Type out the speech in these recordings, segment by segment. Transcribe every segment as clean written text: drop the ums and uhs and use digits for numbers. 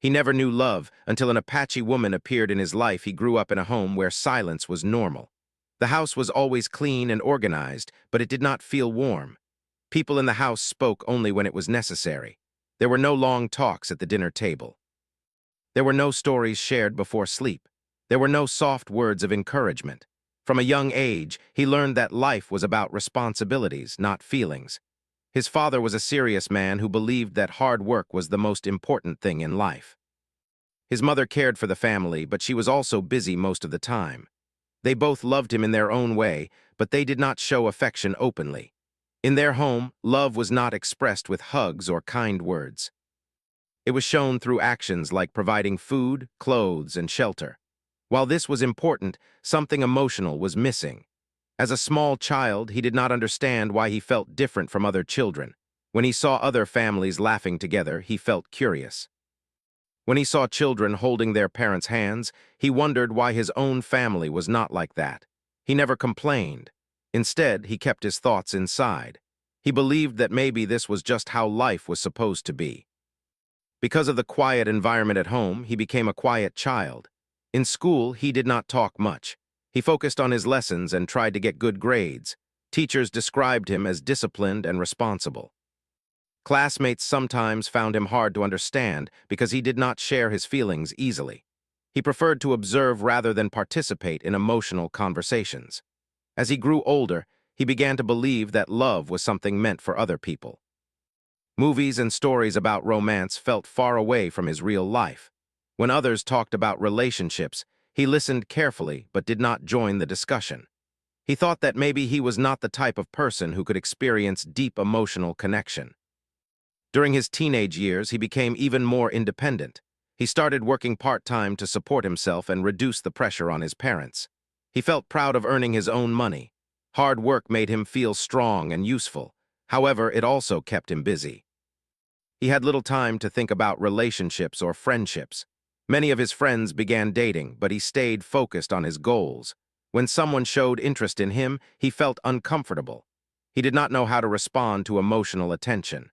He never knew love until an Apache woman appeared in his life. He grew up in a home where silence was normal. The house was always clean and organized, but it did not feel warm. People in the house spoke only when it was necessary. There were no long talks at the dinner table. There were no stories shared before sleep. There were no soft words of encouragement. From a young age, he learned that life was about responsibilities, not feelings. His father was a serious man who believed that hard work was the most important thing in life. His mother cared for the family, but she was also busy most of the time. They both loved him in their own way, but they did not show affection openly. In their home, love was not expressed with hugs or kind words. It was shown through actions like providing food, clothes, and shelter. While this was important, something emotional was missing. As a small child, he did not understand why he felt different from other children. When he saw other families laughing together, he felt curious. When he saw children holding their parents' hands, he wondered why his own family was not like that. He never complained. Instead, he kept his thoughts inside. He believed that maybe this was just how life was supposed to be. Because of the quiet environment at home, he became a quiet child. In school, he did not talk much. He focused on his lessons and tried to get good grades. Teachers described him as disciplined and responsible. Classmates sometimes found him hard to understand because he did not share his feelings easily. He preferred to observe rather than participate in emotional conversations. As he grew older, he began to believe that love was something meant for other people. Movies and stories about romance felt far away from his real life. When others talked about relationships, he listened carefully but did not join the discussion. He thought that maybe he was not the type of person who could experience deep emotional connection. During his teenage years, he became even more independent. He started working part-time to support himself and reduce the pressure on his parents. He felt proud of earning his own money. Hard work made him feel strong and useful. However, it also kept him busy. He had little time to think about relationships or friendships. Many of his friends began dating, but he stayed focused on his goals. When someone showed interest in him, he felt uncomfortable. He did not know how to respond to emotional attention.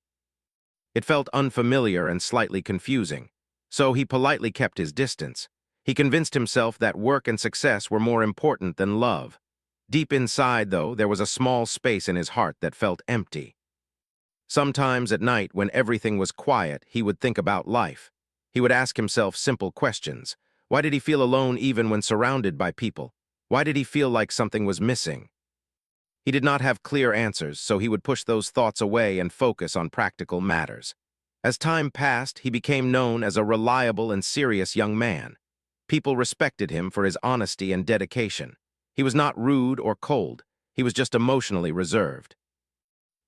It felt unfamiliar and slightly confusing, so he politely kept his distance. He convinced himself that work and success were more important than love. Deep inside, though, there was a small space in his heart that felt empty. Sometimes at night, when everything was quiet, he would think about life. He would ask himself simple questions. Why did he feel alone even when surrounded by people? Why did he feel like something was missing? He did not have clear answers, so he would push those thoughts away and focus on practical matters. As time passed, he became known as a reliable and serious young man. People respected him for his honesty and dedication. He was not rude or cold. He was just emotionally reserved.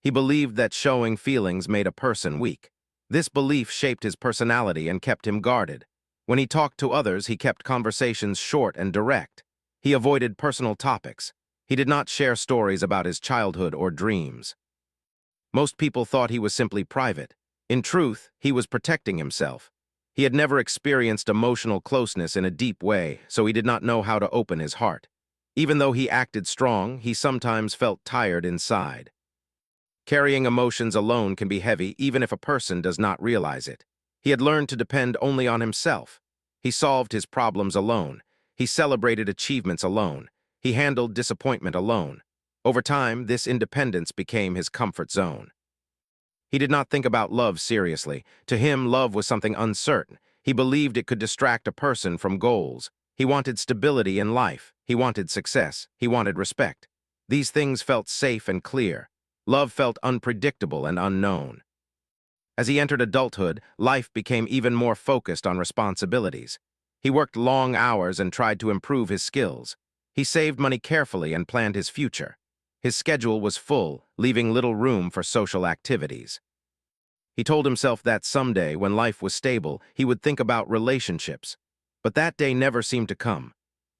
He believed that showing feelings made a person weak. This belief shaped his personality and kept him guarded. When he talked to others, he kept conversations short and direct. He avoided personal topics. He did not share stories about his childhood or dreams. Most people thought he was simply private. In truth, he was protecting himself. He had never experienced emotional closeness in a deep way, so he did not know how to open his heart. Even though he acted strong, he sometimes felt tired inside. Carrying emotions alone can be heavy even if a person does not realize it. He had learned to depend only on himself. He solved his problems alone. He celebrated achievements alone. He handled disappointment alone. Over time, this independence became his comfort zone. He did not think about love seriously. To him, love was something uncertain. He believed it could distract a person from goals. He wanted stability in life. He wanted success. He wanted respect. These things felt safe and clear. Love felt unpredictable and unknown. As he entered adulthood, life became even more focused on responsibilities. He worked long hours and tried to improve his skills. He saved money carefully and planned his future. His schedule was full, leaving little room for social activities. He told himself that someday, when life was stable, he would think about relationships. But that day never seemed to come.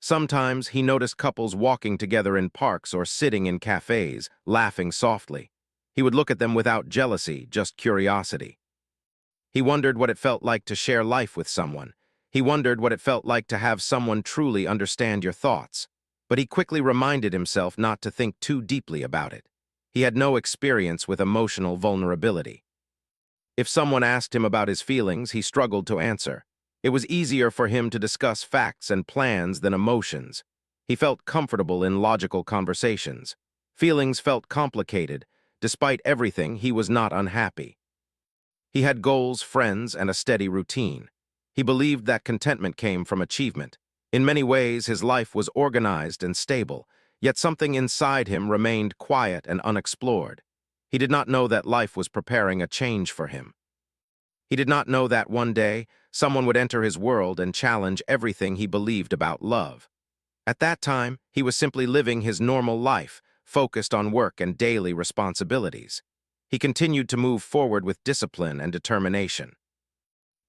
Sometimes he noticed couples walking together in parks or sitting in cafes, laughing softly. He would look at them without jealousy, just curiosity. He wondered what it felt like to share life with someone. He wondered what it felt like to have someone truly understand your thoughts. But he quickly reminded himself not to think too deeply about it. He had no experience with emotional vulnerability. If someone asked him about his feelings, he struggled to answer. It was easier for him to discuss facts and plans than emotions. He felt comfortable in logical conversations. Feelings felt complicated. Despite everything, he was not unhappy. He had goals, friends, and a steady routine. He believed that contentment came from achievement. In many ways, his life was organized and stable, yet something inside him remained quiet and unexplored. He did not know that life was preparing a change for him. He did not know that one day, someone would enter his world and challenge everything he believed about love. At that time, he was simply living his normal life, focused on work and daily responsibilities. He continued to move forward with discipline and determination.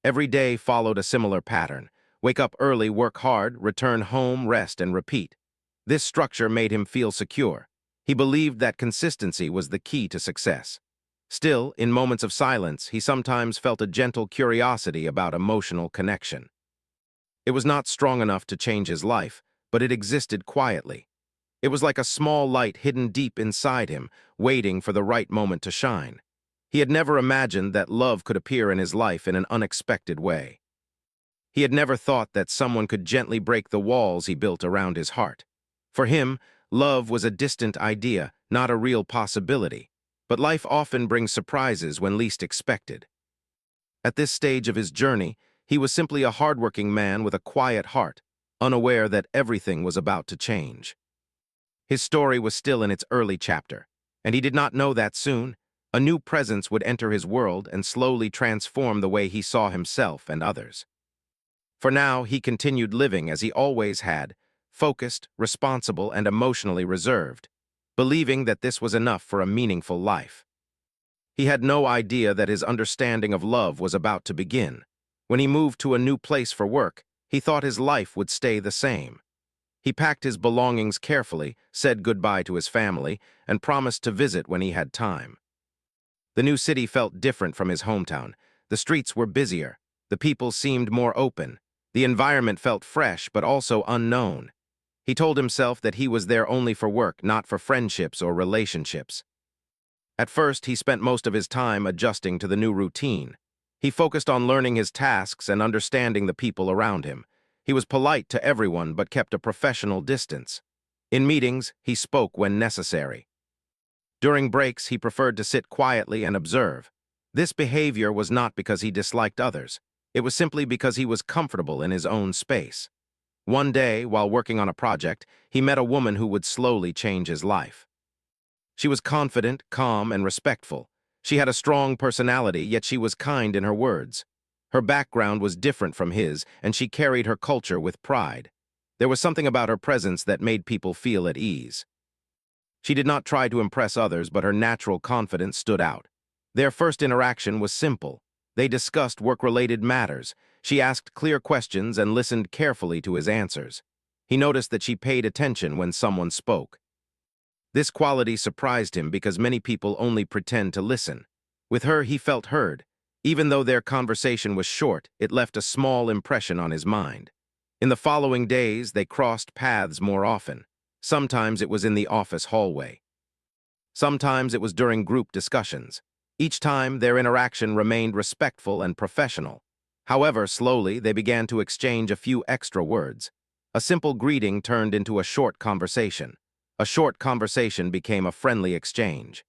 Every day followed a similar pattern. Wake up early, work hard, return home, rest, and repeat. This structure made him feel secure. He believed that consistency was the key to success. Still, in moments of silence, he sometimes felt a gentle curiosity about emotional connection. It was not strong enough to change his life, but it existed quietly. It was like a small light hidden deep inside him, waiting for the right moment to shine. He had never imagined that love could appear in his life in an unexpected way. He had never thought that someone could gently break the walls he built around his heart. For him, love was a distant idea, not a real possibility. But life often brings surprises when least expected. At this stage of his journey, he was simply a hardworking man with a quiet heart, unaware that everything was about to change. His story was still in its early chapter, and he did not know that soon, a new presence would enter his world and slowly transform the way he saw himself and others. For now, he continued living as he always had, focused, responsible, and emotionally reserved, believing that this was enough for a meaningful life. He had no idea that his understanding of love was about to begin. When he moved to a new place for work, he thought his life would stay the same. He packed his belongings carefully, said goodbye to his family, and promised to visit when he had time. The new city felt different from his hometown. The streets were busier. The people seemed more open. The environment felt fresh, but also unknown. He told himself that he was there only for work, not for friendships or relationships. At first, he spent most of his time adjusting to the new routine. He focused on learning his tasks and understanding the people around him. He was polite to everyone but kept a professional distance. In meetings, he spoke when necessary. During breaks, he preferred to sit quietly and observe. This behavior was not because he disliked others. It was simply because he was comfortable in his own space. One day, while working on a project, he met a woman who would slowly change his life. She was confident, calm, and respectful. She had a strong personality, yet she was kind in her words. Her background was different from his, and she carried her culture with pride. There was something about her presence that made people feel at ease. She did not try to impress others, but her natural confidence stood out. Their first interaction was simple. They discussed work-related matters. She asked clear questions and listened carefully to his answers. He noticed that she paid attention when someone spoke. This quality surprised him because many people only pretend to listen. With her, he felt heard. Even though their conversation was short, it left a small impression on his mind. In the following days, they crossed paths more often. Sometimes it was in the office hallway. Sometimes it was during group discussions. Each time, their interaction remained respectful and professional. However, slowly, they began to exchange a few extra words. A simple greeting turned into a short conversation. A short conversation became a friendly exchange.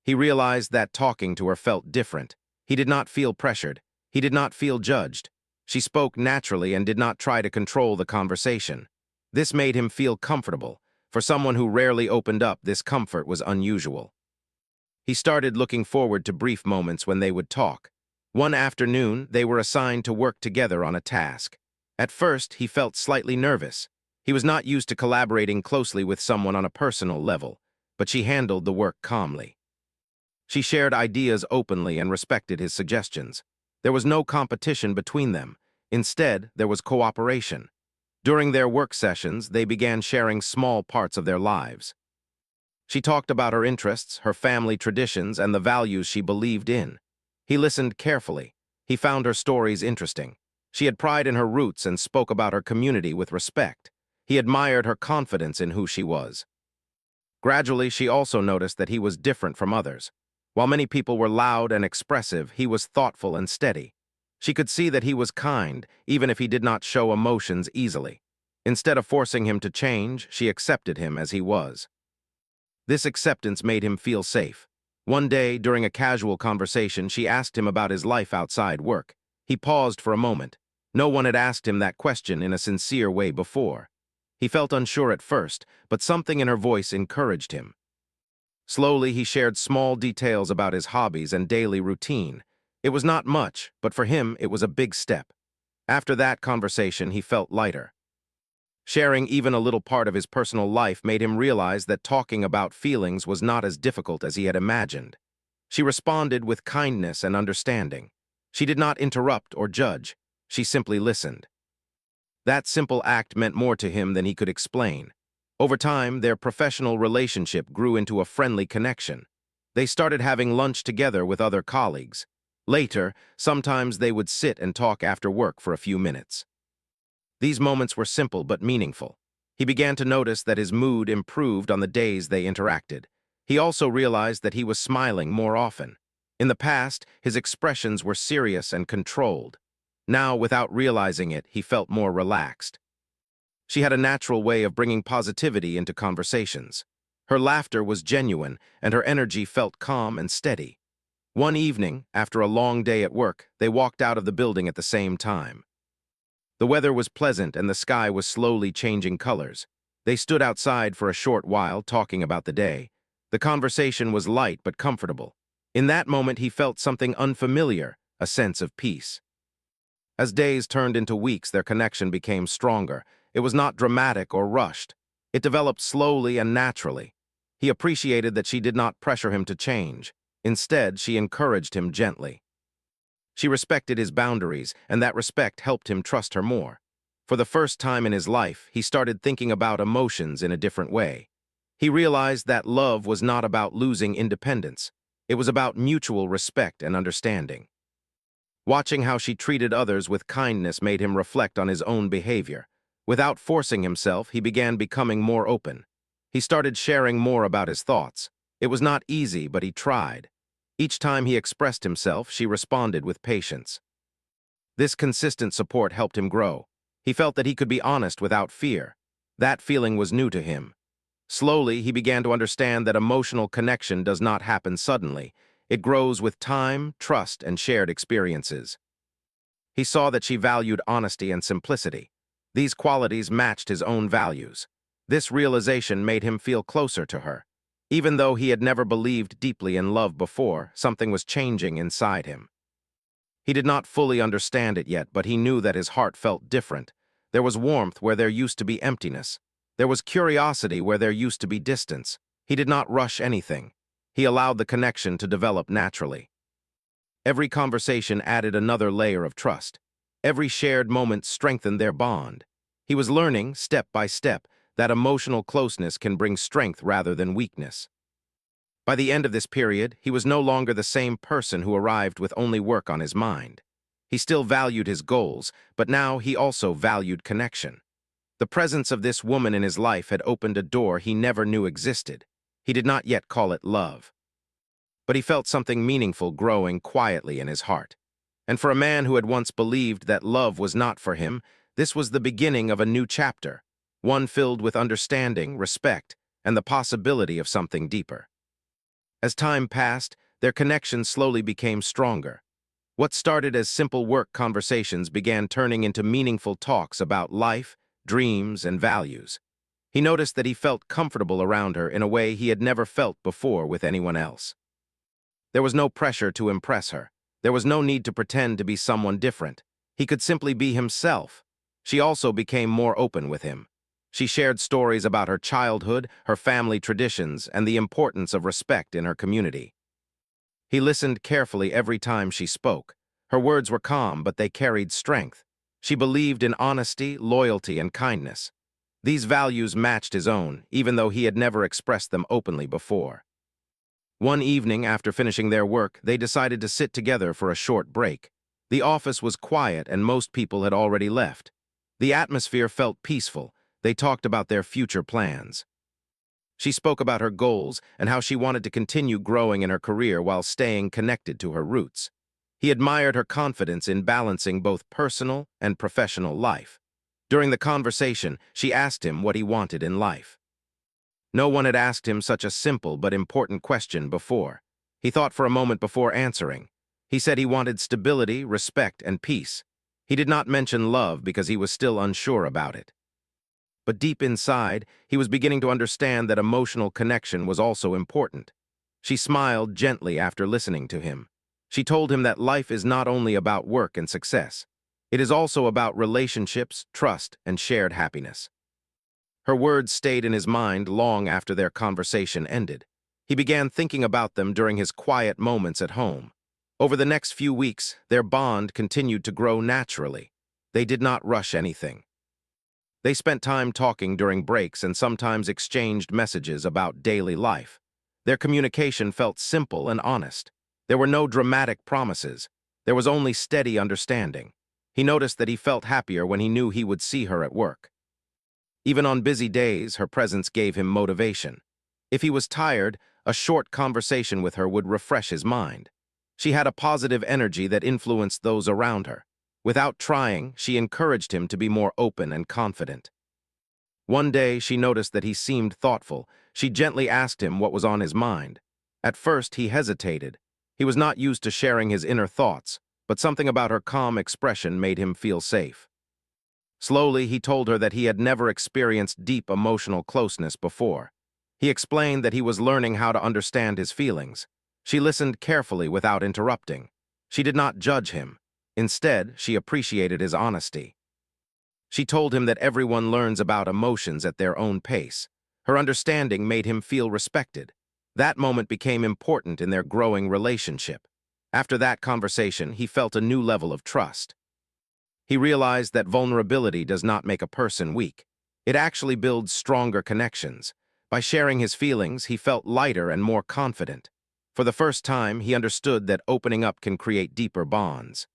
He realized that talking to her felt different. He did not feel pressured. He did not feel judged. She spoke naturally and did not try to control the conversation. This made him feel comfortable. For someone who rarely opened up, this comfort was unusual. He started looking forward to brief moments when they would talk. One afternoon, they were assigned to work together on a task. At first, he felt slightly nervous. He was not used to collaborating closely with someone on a personal level, but she handled the work calmly. She shared ideas openly and respected his suggestions. There was no competition between them. Instead, there was cooperation. During their work sessions, they began sharing small parts of their lives. She talked about her interests, her family traditions, and the values she believed in. He listened carefully. He found her stories interesting. She had pride in her roots and spoke about her community with respect. He admired her confidence in who she was. Gradually, she also noticed that he was different from others. While many people were loud and expressive, he was thoughtful and steady. She could see that he was kind, even if he did not show emotions easily. Instead of forcing him to change, she accepted him as he was. This acceptance made him feel safe. One day, during a casual conversation, she asked him about his life outside work. He paused for a moment. No one had asked him that question in a sincere way before. He felt unsure at first, but something in her voice encouraged him. Slowly, he shared small details about his hobbies and daily routine. It was not much, but for him, it was a big step. After that conversation, he felt lighter. Sharing even a little part of his personal life made him realize that talking about feelings was not as difficult as he had imagined. She responded with kindness and understanding. She did not interrupt or judge. She simply listened. That simple act meant more to him than he could explain. Over time, their professional relationship grew into a friendly connection. They started having lunch together with other colleagues. Later, sometimes they would sit and talk after work for a few minutes. These moments were simple but meaningful. He began to notice that his mood improved on the days they interacted. He also realized that he was smiling more often. In the past, his expressions were serious and controlled. Now, without realizing it, he felt more relaxed. She had a natural way of bringing positivity into conversations. Her laughter was genuine, and her energy felt calm and steady. One evening, after a long day at work, they walked out of the building at the same time. The weather was pleasant and the sky was slowly changing colors. They stood outside for a short while, talking about the day. The conversation was light but comfortable. In that moment, he felt something unfamiliar, a sense of peace. As days turned into weeks, their connection became stronger. It was not dramatic or rushed. It developed slowly and naturally. He appreciated that she did not pressure him to change. Instead, she encouraged him gently. She respected his boundaries, and that respect helped him trust her more. For the first time in his life, he started thinking about emotions in a different way. He realized that love was not about losing independence. It was about mutual respect and understanding. Watching how she treated others with kindness made him reflect on his own behavior. Without forcing himself, he began becoming more open. He started sharing more about his thoughts. It was not easy, but he tried. Each time he expressed himself, she responded with patience. This consistent support helped him grow. He felt that he could be honest without fear. That feeling was new to him. Slowly, he began to understand that emotional connection does not happen suddenly. It grows with time, trust, and shared experiences. He saw that she valued honesty and simplicity. These qualities matched his own values. This realization made him feel closer to her. Even though he had never believed deeply in love before, something was changing inside him. He did not fully understand it yet, but he knew that his heart felt different. There was warmth where there used to be emptiness. There was curiosity where there used to be distance. He did not rush anything. He allowed the connection to develop naturally. Every conversation added another layer of trust. Every shared moment strengthened their bond. He was learning, step by step, that emotional closeness can bring strength rather than weakness. By the end of this period, he was no longer the same person who arrived with only work on his mind. He still valued his goals, but now he also valued connection. The presence of this woman in his life had opened a door he never knew existed. He did not yet call it love. But he felt something meaningful growing quietly in his heart. And for a man who had once believed that love was not for him, this was the beginning of a new chapter, one filled with understanding, respect, and the possibility of something deeper. As time passed, their connection slowly became stronger. What started as simple work conversations began turning into meaningful talks about life, dreams, and values. He noticed that he felt comfortable around her in a way he had never felt before with anyone else. There was no pressure to impress her. There was no need to pretend to be someone different. He could simply be himself. She also became more open with him. She shared stories about her childhood, her family traditions, and the importance of respect in her community. He listened carefully every time she spoke. Her words were calm, but they carried strength. She believed in honesty, loyalty, and kindness. These values matched his own, even though he had never expressed them openly before. One evening, after finishing their work, they decided to sit together for a short break. The office was quiet and most people had already left. The atmosphere felt peaceful. They talked about their future plans. She spoke about her goals and how she wanted to continue growing in her career while staying connected to her roots. He admired her confidence in balancing both personal and professional life. During the conversation, she asked him what he wanted in life. No one had asked him such a simple but important question before. He thought for a moment before answering. He said he wanted stability, respect, and peace. He did not mention love because he was still unsure about it. But deep inside, he was beginning to understand that emotional connection was also important. She smiled gently after listening to him. She told him that life is not only about work and success. It is also about relationships, trust, and shared happiness. Her words stayed in his mind long after their conversation ended. He began thinking about them during his quiet moments at home. Over the next few weeks, their bond continued to grow naturally. They did not rush anything. They spent time talking during breaks and sometimes exchanged messages about daily life. Their communication felt simple and honest. There were no dramatic promises. There was only steady understanding. He noticed that he felt happier when he knew he would see her at work. Even on busy days, her presence gave him motivation. If he was tired, a short conversation with her would refresh his mind. She had a positive energy that influenced those around her. Without trying, she encouraged him to be more open and confident. One day, she noticed that he seemed thoughtful. She gently asked him what was on his mind. At first, he hesitated. He was not used to sharing his inner thoughts, but something about her calm expression made him feel safe. Slowly, he told her that he had never experienced deep emotional closeness before. He explained that he was learning how to understand his feelings. She listened carefully without interrupting. She did not judge him. Instead, she appreciated his honesty. She told him that everyone learns about emotions at their own pace. Her understanding made him feel respected. That moment became important in their growing relationship. After that conversation, he felt a new level of trust. He realized that vulnerability does not make a person weak. It actually builds stronger connections. By sharing his feelings, he felt lighter and more confident. For the first time, he understood that opening up can create deeper bonds.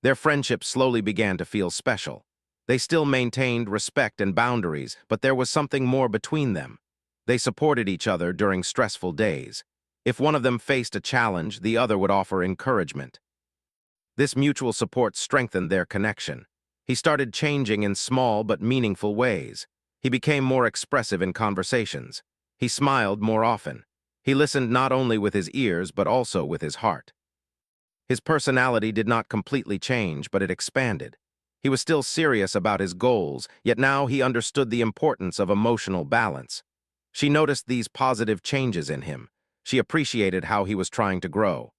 Their friendship slowly began to feel special. They still maintained respect and boundaries, but there was something more between them. They supported each other during stressful days. If one of them faced a challenge, the other would offer encouragement. This mutual support strengthened their connection. He started changing in small but meaningful ways. He became more expressive in conversations. He smiled more often. He listened not only with his ears but also with his heart. His personality did not completely change, but it expanded. He was still serious about his goals, yet now he understood the importance of emotional balance. She noticed these positive changes in him. She appreciated how he was trying to grow.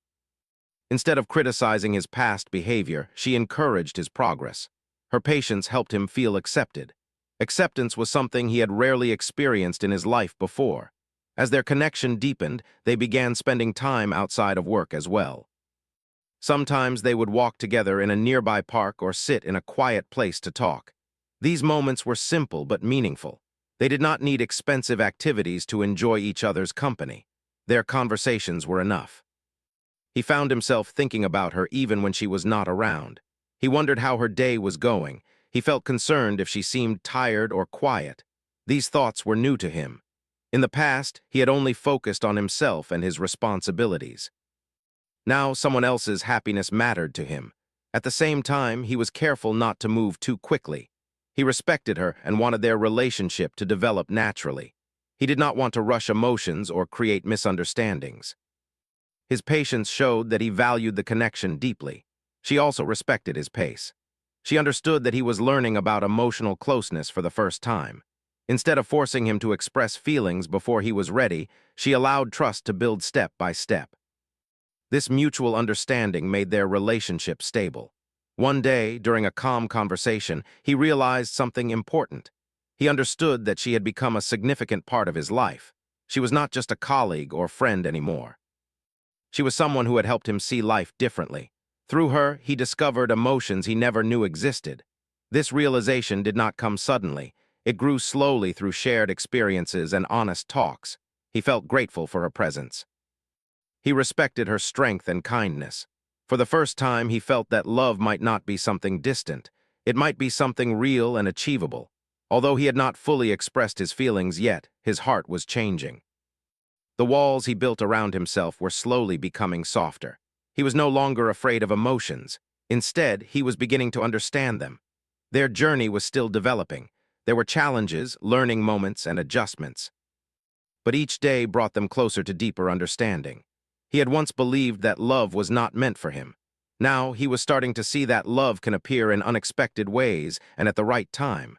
Instead of criticizing his past behavior, she encouraged his progress. Her patience helped him feel accepted. Acceptance was something he had rarely experienced in his life before. As their connection deepened, they began spending time outside of work as well. Sometimes they would walk together in a nearby park or sit in a quiet place to talk. These moments were simple but meaningful. They did not need expensive activities to enjoy each other's company. Their conversations were enough. He found himself thinking about her even when she was not around. He wondered how her day was going. He felt concerned if she seemed tired or quiet. These thoughts were new to him. In the past, he had only focused on himself and his responsibilities. Now someone else's happiness mattered to him. At the same time, he was careful not to move too quickly. He respected her and wanted their relationship to develop naturally. He did not want to rush emotions or create misunderstandings. His patience showed that he valued the connection deeply. She also respected his pace. She understood that he was learning about emotional closeness for the first time. Instead of forcing him to express feelings before he was ready, she allowed trust to build step by step. This mutual understanding made their relationship stable. One day, during a calm conversation, he realized something important. He understood that she had become a significant part of his life. She was not just a colleague or friend anymore. She was someone who had helped him see life differently. Through her, he discovered emotions he never knew existed. This realization did not come suddenly. It grew slowly through shared experiences and honest talks. He felt grateful for her presence. He respected her strength and kindness. For the first time, he felt that love might not be something distant. It might be something real and achievable. Although he had not fully expressed his feelings yet, his heart was changing. The walls he built around himself were slowly becoming softer. He was no longer afraid of emotions. Instead, he was beginning to understand them. Their journey was still developing. There were challenges, learning moments, and adjustments. But each day brought them closer to deeper understanding. He had once believed that love was not meant for him. Now he was starting to see that love can appear in unexpected ways and at the right time.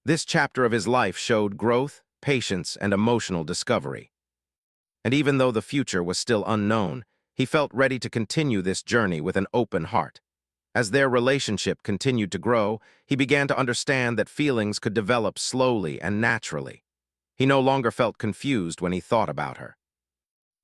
This chapter of his life showed growth, patience, and emotional discovery. And even though the future was still unknown, he felt ready to continue this journey with an open heart. As their relationship continued to grow, he began to understand that feelings could develop slowly and naturally. He no longer felt confused when he thought about her.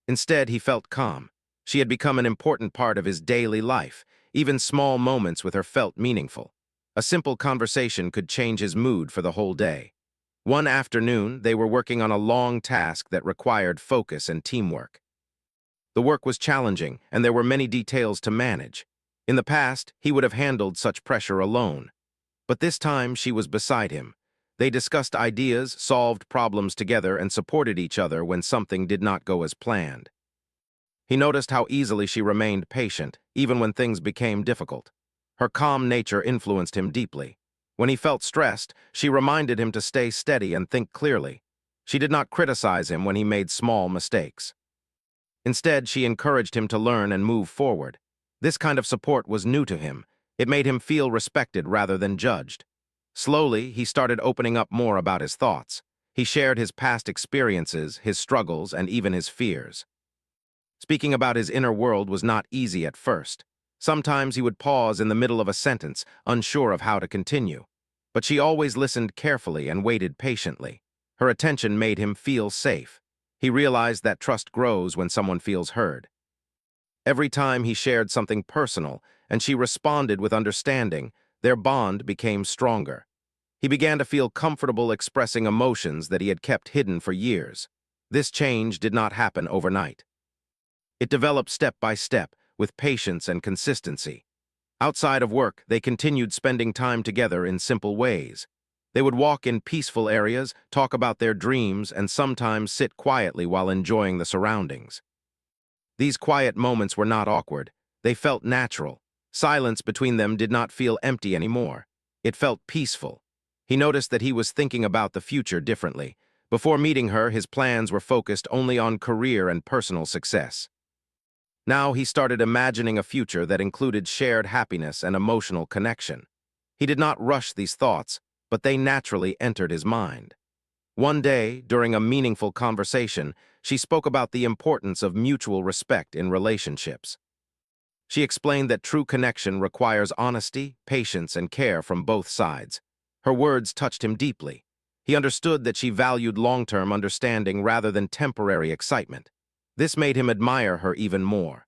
Instead, he felt calm. She had become an important part of his daily life. Even small moments with her felt meaningful. A simple conversation could change his mood for the whole day. One afternoon, they were working on a long task that required focus and teamwork. The work was challenging, and there were many details to manage. In the past, he would have handled such pressure alone. But this time, she was beside him. They discussed ideas, solved problems together, and supported each other when something did not go as planned. He noticed how easily she remained patient, even when things became difficult. Her calm nature influenced him deeply. When he felt stressed, she reminded him to stay steady and think clearly. She did not criticize him when he made small mistakes. Instead, she encouraged him to learn and move forward. This kind of support was new to him. It made him feel respected rather than judged. Slowly, he started opening up more about his thoughts. He shared his past experiences, his struggles, and even his fears. Speaking about his inner world was not easy at first. Sometimes he would pause in the middle of a sentence, unsure of how to continue. But she always listened carefully and waited patiently. Her attention made him feel safe. He realized that trust grows when someone feels heard. Every time he shared something personal, and she responded with understanding, their bond became stronger. He began to feel comfortable expressing emotions that he had kept hidden for years. This change did not happen overnight. It developed step by step, with patience and consistency. Outside of work, they continued spending time together in simple ways. They would walk in peaceful areas, talk about their dreams, and sometimes sit quietly while enjoying the surroundings. These quiet moments were not awkward. They felt natural. Silence between them did not feel empty anymore. It felt peaceful. He noticed that he was thinking about the future differently. Before meeting her, his plans were focused only on career and personal success. Now he started imagining a future that included shared happiness and emotional connection. He did not rush these thoughts, but they naturally entered his mind. One day, during a meaningful conversation, she spoke about the importance of mutual respect in relationships. She explained that true connection requires honesty, patience, and care from both sides. Her words touched him deeply. He understood that she valued long-term understanding rather than temporary excitement. This made him admire her even more.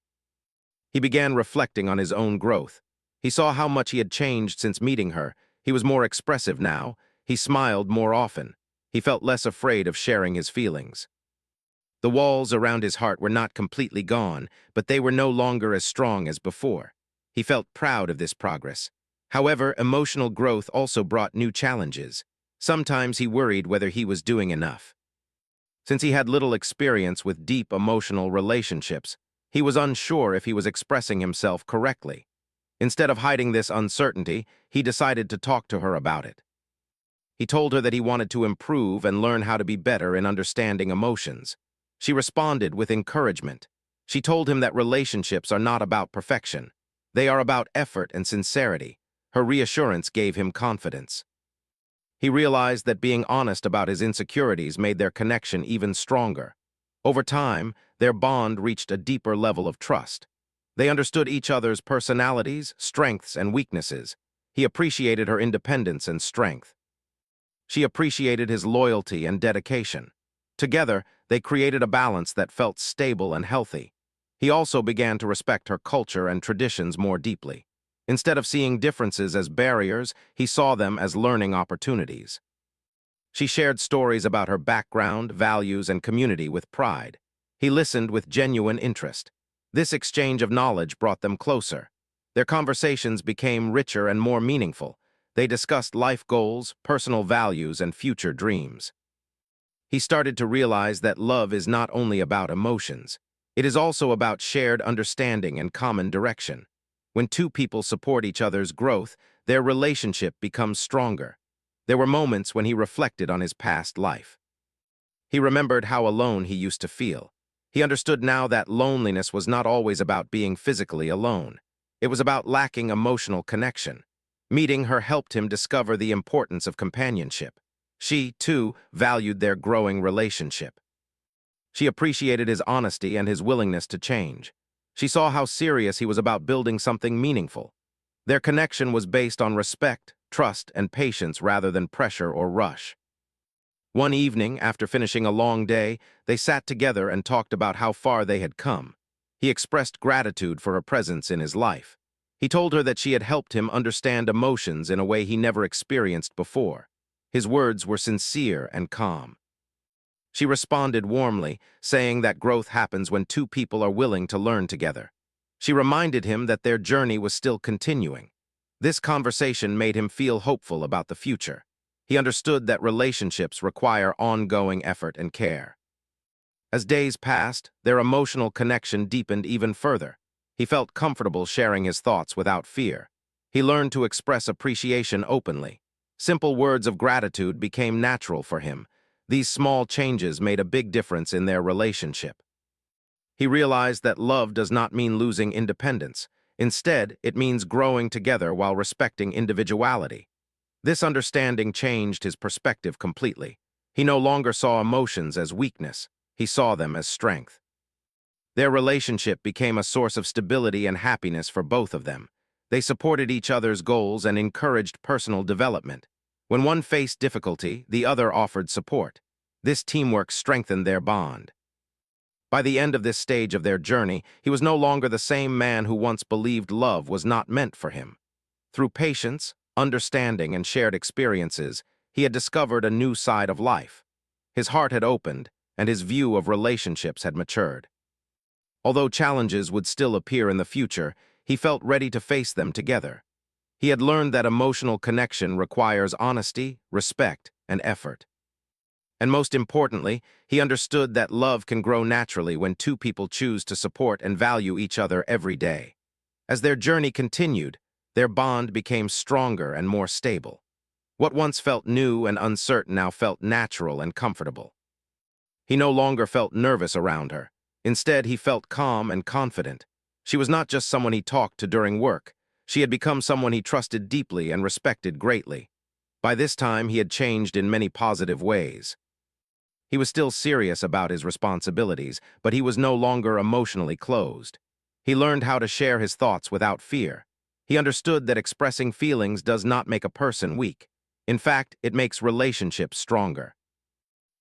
He began reflecting on his own growth. He saw how much he had changed since meeting her. He was more expressive now. He smiled more often. He felt less afraid of sharing his feelings. The walls around his heart were not completely gone, but they were no longer as strong as before. He felt proud of this progress. However, emotional growth also brought new challenges. Sometimes he worried whether he was doing enough. Since he had little experience with deep emotional relationships, he was unsure if he was expressing himself correctly. Instead of hiding this uncertainty, he decided to talk to her about it. He told her that he wanted to improve and learn how to be better in understanding emotions. She responded with encouragement. She told him that relationships are not about perfection. They are about effort and sincerity. Her reassurance gave him confidence. He realized that being honest about his insecurities made their connection even stronger. Over time, their bond reached a deeper level of trust. They understood each other's personalities, strengths, and weaknesses. He appreciated her independence and strength. She appreciated his loyalty and dedication. Together, they created a balance that felt stable and healthy. He also began to respect her culture and traditions more deeply. Instead of seeing differences as barriers, he saw them as learning opportunities. She shared stories about her background, values, and community with pride. He listened with genuine interest. This exchange of knowledge brought them closer. Their conversations became richer and more meaningful. They discussed life goals, personal values, and future dreams. He started to realize that love is not only about emotions. It is also about shared understanding and common direction. When two people support each other's growth, their relationship becomes stronger. There were moments when he reflected on his past life. He remembered how alone he used to feel. He understood now that loneliness was not always about being physically alone. It was about lacking emotional connection. Meeting her helped him discover the importance of companionship. She, too, valued their growing relationship. She appreciated his honesty and his willingness to change. She saw how serious he was about building something meaningful. Their connection was based on respect, trust, and patience rather than pressure or rush. One evening, after finishing a long day, they sat together and talked about how far they had come. He expressed gratitude for her presence in his life. He told her that she had helped him understand emotions in a way he never experienced before. His words were sincere and calm. She responded warmly, saying that growth happens when two people are willing to learn together. She reminded him that their journey was still continuing. This conversation made him feel hopeful about the future. He understood that relationships require ongoing effort and care. As days passed, their emotional connection deepened even further. He felt comfortable sharing his thoughts without fear. He learned to express appreciation openly. Simple words of gratitude became natural for him. These small changes made a big difference in their relationship. He realized that love does not mean losing independence. Instead, it means growing together while respecting individuality. This understanding changed his perspective completely. He no longer saw emotions as weakness. He saw them as strength. Their relationship became a source of stability and happiness for both of them. They supported each other's goals and encouraged personal development. When one faced difficulty, the other offered support. This teamwork strengthened their bond. By the end of this stage of their journey, he was no longer the same man who once believed love was not meant for him. Through patience, understanding, and shared experiences, he had discovered a new side of life. His heart had opened, and his view of relationships had matured. Although challenges would still appear in the future, he felt ready to face them together. He had learned that emotional connection requires honesty, respect, and effort. And most importantly, he understood that love can grow naturally when two people choose to support and value each other every day. As their journey continued, their bond became stronger and more stable. What once felt new and uncertain now felt natural and comfortable. He no longer felt nervous around her. Instead, he felt calm and confident. She was not just someone he talked to during work. She had become someone he trusted deeply and respected greatly. By this time, he had changed in many positive ways. He was still serious about his responsibilities, but he was no longer emotionally closed. He learned how to share his thoughts without fear. He understood that expressing feelings does not make a person weak. In fact, it makes relationships stronger.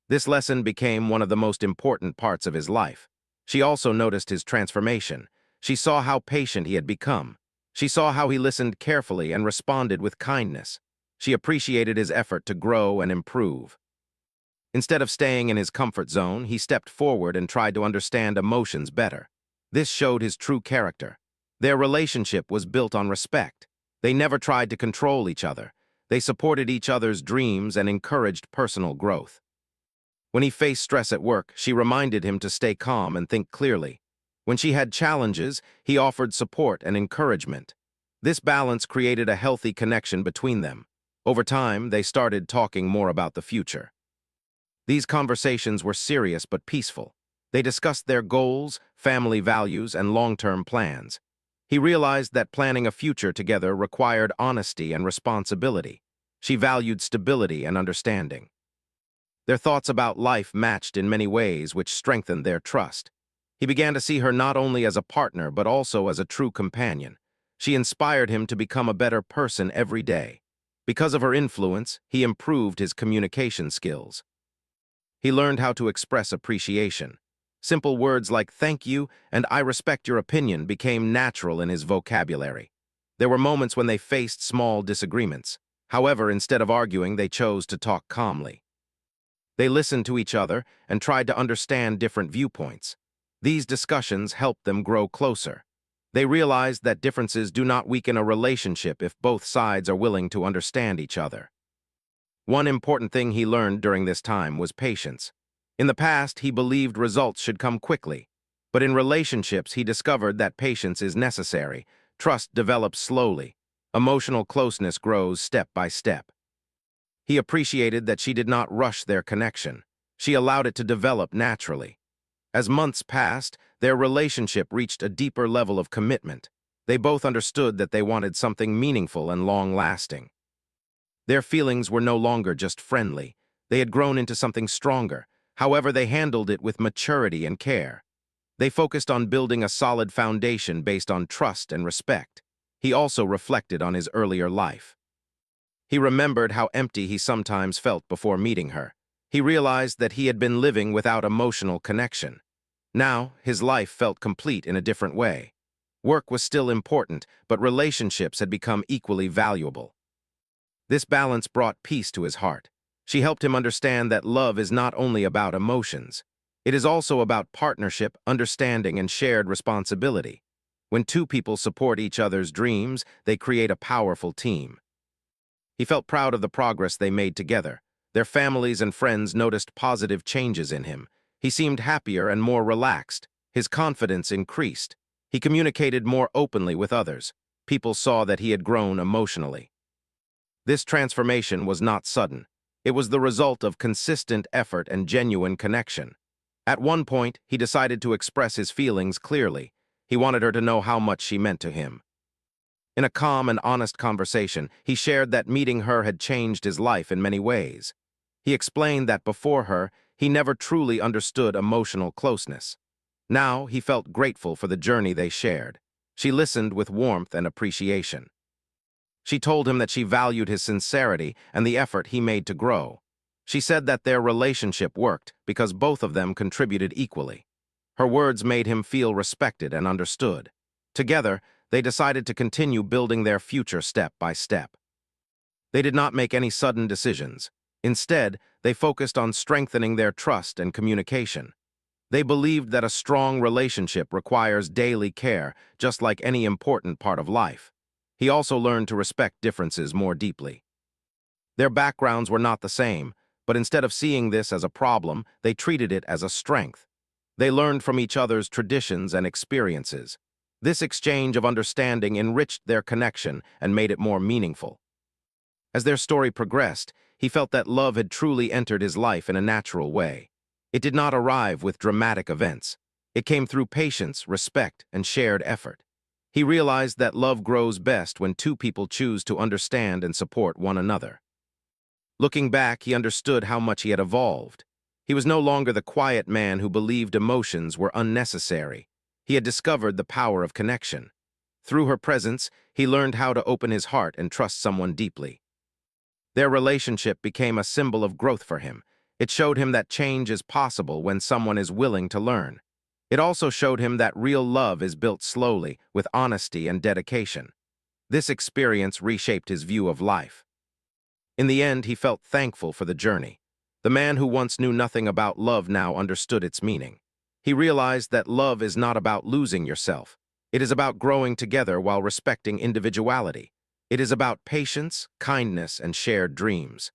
This lesson became one of the most important parts of his life. She also noticed his transformation. She saw how patient he had become. She saw how he listened carefully and responded with kindness. She appreciated his effort to grow and improve. Instead of staying in his comfort zone, he stepped forward and tried to understand emotions better. This showed his true character. Their relationship was built on respect. They never tried to control each other. They supported each other's dreams and encouraged personal growth. When he faced stress at work, she reminded him to stay calm and think clearly. When she had challenges, he offered support and encouragement. This balance created a healthy connection between them. Over time, they started talking more about the future. These conversations were serious but peaceful. They discussed their goals, family values, and long-term plans. He realized that planning a future together required honesty and responsibility. She valued stability and understanding. Their thoughts about life matched in many ways, which strengthened their trust. He began to see her not only as a partner but also as a true companion. She inspired him to become a better person every day. Because of her influence, he improved his communication skills. He learned how to express appreciation. Simple words like "thank you" and "I respect your opinion" became natural in his vocabulary. There were moments when they faced small disagreements. However, instead of arguing, they chose to talk calmly. They listened to each other and tried to understand different viewpoints. These discussions helped them grow closer. They realized that differences do not weaken a relationship if both sides are willing to understand each other. One important thing he learned during this time was patience. In the past, he believed results should come quickly. But in relationships, he discovered that patience is necessary. Trust develops slowly. Emotional closeness grows step by step. He appreciated that she did not rush their connection. She allowed it to develop naturally. As months passed, their relationship reached a deeper level of commitment. They both understood that they wanted something meaningful and long-lasting. Their feelings were no longer just friendly. They had grown into something stronger. However, they handled it with maturity and care. They focused on building a solid foundation based on trust and respect. He also reflected on his earlier life. He remembered how empty he sometimes felt before meeting her. He realized that he had been living without emotional connection. Now, his life felt complete in a different way. Work was still important, but relationships had become equally valuable. This balance brought peace to his heart. She helped him understand that love is not only about emotions. It is also about partnership, understanding, and shared responsibility. When two people support each other's dreams, they create a powerful team. He felt proud of the progress they made together. Their families and friends noticed positive changes in him. He seemed happier and more relaxed. His confidence increased. He communicated more openly with others. People saw that he had grown emotionally. This transformation was not sudden. It was the result of consistent effort and genuine connection. At one point, he decided to express his feelings clearly. He wanted her to know how much she meant to him. In a calm and honest conversation, he shared that meeting her had changed his life in many ways. He explained that before her, he never truly understood emotional closeness. Now, he felt grateful for the journey they shared. She listened with warmth and appreciation. She told him that she valued his sincerity and the effort he made to grow. She said that their relationship worked because both of them contributed equally. Her words made him feel respected and understood. Together, they decided to continue building their future step by step. They did not make any sudden decisions. Instead, they focused on strengthening their trust and communication. They believed that a strong relationship requires daily care, just like any important part of life. He also learned to respect differences more deeply. Their backgrounds were not the same, but instead of seeing this as a problem, they treated it as a strength. They learned from each other's traditions and experiences. This exchange of understanding enriched their connection and made it more meaningful. As their story progressed, he felt that love had truly entered his life in a natural way. It did not arrive with dramatic events. It came through patience, respect, and shared effort. He realized that love grows best when two people choose to understand and support one another. Looking back, he understood how much he had evolved. He was no longer the quiet man who believed emotions were unnecessary. He had discovered the power of connection. Through her presence, he learned how to open his heart and trust someone deeply. Their relationship became a symbol of growth for him. It showed him that change is possible when someone is willing to learn. It also showed him that real love is built slowly, with honesty and dedication. This experience reshaped his view of life. In the end, he felt thankful for the journey. The man who once knew nothing about love now understood its meaning. He realized that love is not about losing yourself. It is about growing together while respecting individuality. It is about patience, kindness, and shared dreams.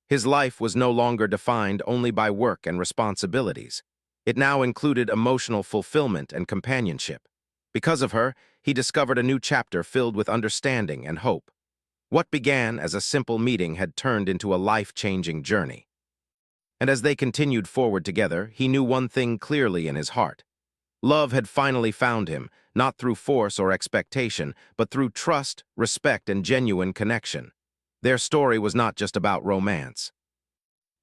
His life was no longer defined only by work and responsibilities. It now included emotional fulfillment and companionship. Because of her, he discovered a new chapter filled with understanding and hope. What began as a simple meeting had turned into a life-changing journey. And as they continued forward together, he knew one thing clearly in his heart. Love had finally found him, not through force or expectation, but through trust, respect, and genuine connection. Their story was not just about romance.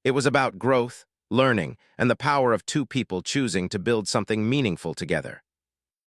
It was about growth, learning, and the power of two people choosing to build something meaningful together.